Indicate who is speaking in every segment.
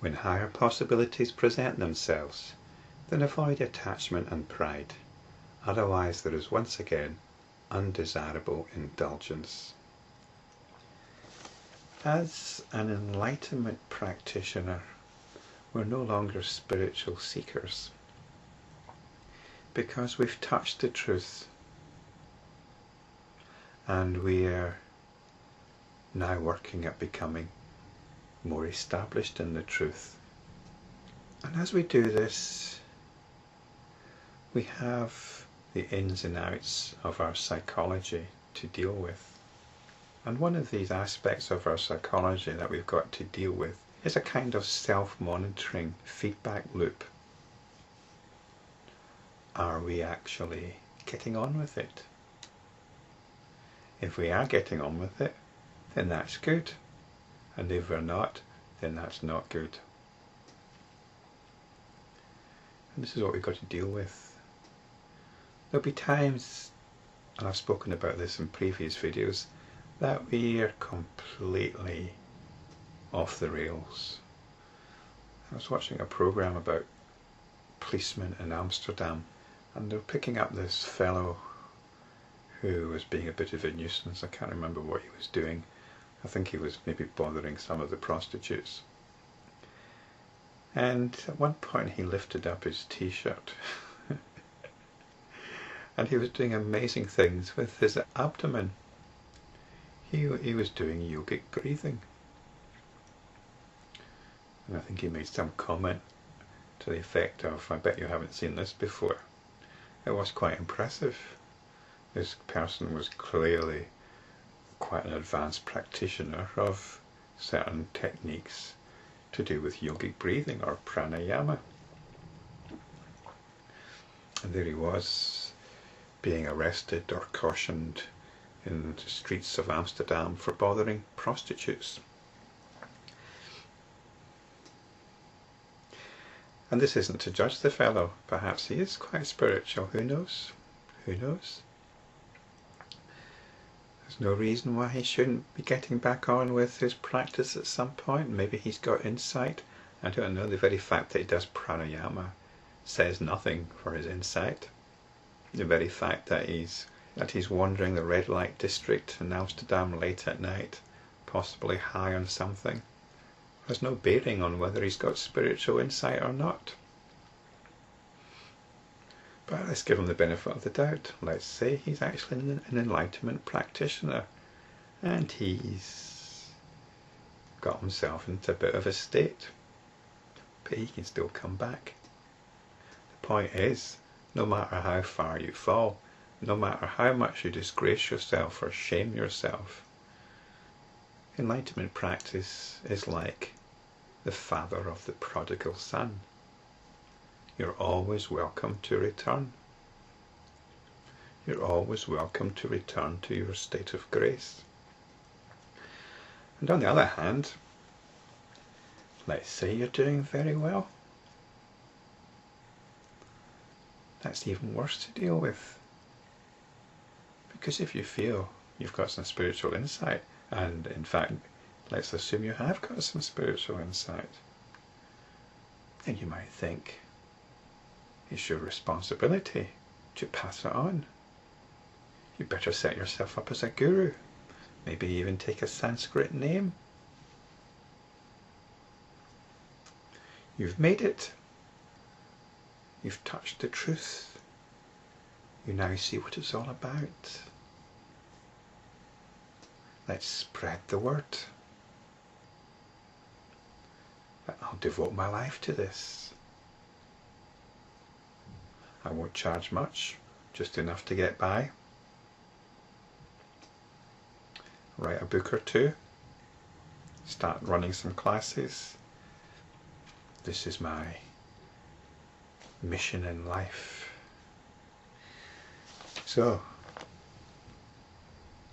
Speaker 1: When higher possibilities present themselves, then avoid attachment and pride. Otherwise there is once again undesirable indulgence. As an enlightenment practitioner, we're no longer spiritual seekers, because we've touched the truth and we are now working at becoming more established in the truth. And as we do this, we have the ins and outs of our psychology to deal with. And one of these aspects of our psychology that we've got to deal with is a kind of self-monitoring feedback loop. Are we actually getting on with it? If we are getting on with it, then that's good. And if we're not, then that's not good. And this is what we've got to deal with. There'll be times, and I've spoken about this in previous videos, that we are completely off the rails. I was watching a program about policemen in Amsterdam, and they were picking up this fellow who was being a bit of a nuisance. I can't remember what he was doing. I think he was maybe bothering some of the prostitutes. And at one point he lifted up his t-shirt and he was doing amazing things with his abdomen. He was doing yogic breathing. And I think he made some comment to the effect of, I bet you haven't seen this before. It was quite impressive. This person was clearly quite an advanced practitioner of certain techniques to do with yogic breathing or pranayama. And there he was, being arrested or cautioned in the streets of Amsterdam for bothering prostitutes. And this isn't to judge the fellow. Perhaps he is quite spiritual. Who knows? Who knows? There's no reason why he shouldn't be getting back on with his practice at some point. Maybe he's got insight. I don't know. The very fact that he does pranayama says nothing for his insight. The very fact that he's wandering the red light district in Amsterdam late at night, possibly high on something, has no bearing on whether he's got spiritual insight or not. But let's give him the benefit of the doubt. Let's say he's actually an enlightenment practitioner and he's got himself into a bit of a state, but he can still come back. The point is, no matter how far you fall, no matter how much you disgrace yourself or shame yourself, enlightenment practice is like the father of the prodigal son. You're always welcome to return. You're always welcome to return to your state of grace. And on the other hand, let's say you're doing very well. That's even worse to deal with. Because if you feel you've got some spiritual insight, and in fact, let's assume you have got some spiritual insight, then you might think it's your responsibility to pass it on. You better set yourself up as a guru. Maybe even take a Sanskrit name. You've made it. You've touched the truth. You now see what it's all about. Let's spread the word. I'll devote my life to this. I won't charge much, just enough to get by. Write a book or two. Start running some classes. This is my mission in life. So,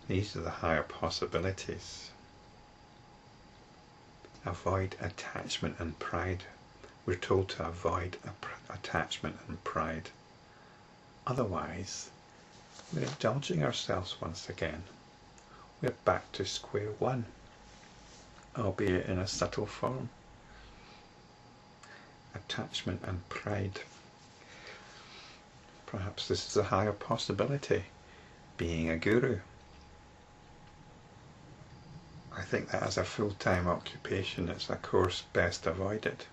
Speaker 1: these are the higher possibilities. Avoid attachment and pride. We're told to avoid attachment and pride. Otherwise, we're indulging ourselves once again. We're back to square one, albeit in a subtle form. attachment and pride. Perhaps this is a higher possibility, being a guru. I think that as a full-time occupation it's a course best avoided,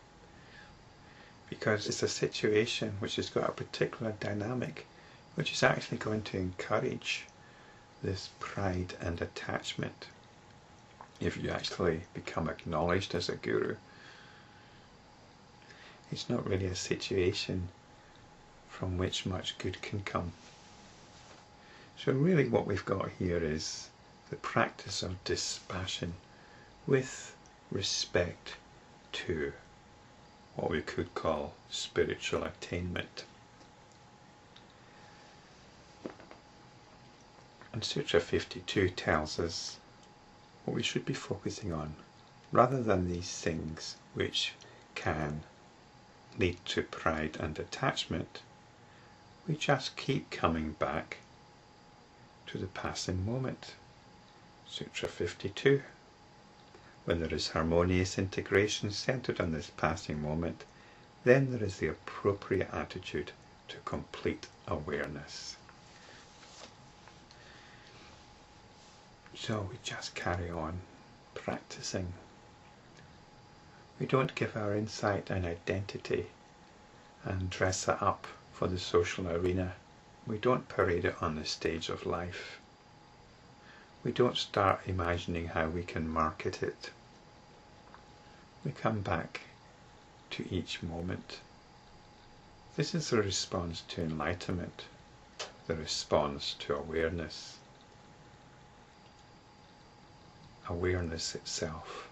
Speaker 1: because it's a situation which has got a particular dynamic which is actually going to encourage this pride and attachment. If you actually become acknowledged as a guru, it's not really a situation from which much good can come. So really what we've got here is the practice of dispassion with respect to what we could call spiritual attainment. And Sutra 52 tells us what we should be focusing on, rather than these things which can lead to pride and attachment. We just keep coming back to the passing moment. Sutra 52. When there is harmonious integration centered on this passing moment, then there is the appropriate attitude to complete awareness. So we just carry on practicing. We don't give our insight an identity and dress it up for the social arena. We don't parade it on the stage of life. We don't start imagining how we can market it. We come back to each moment. This is the response to enlightenment, the response to awareness. Awareness itself.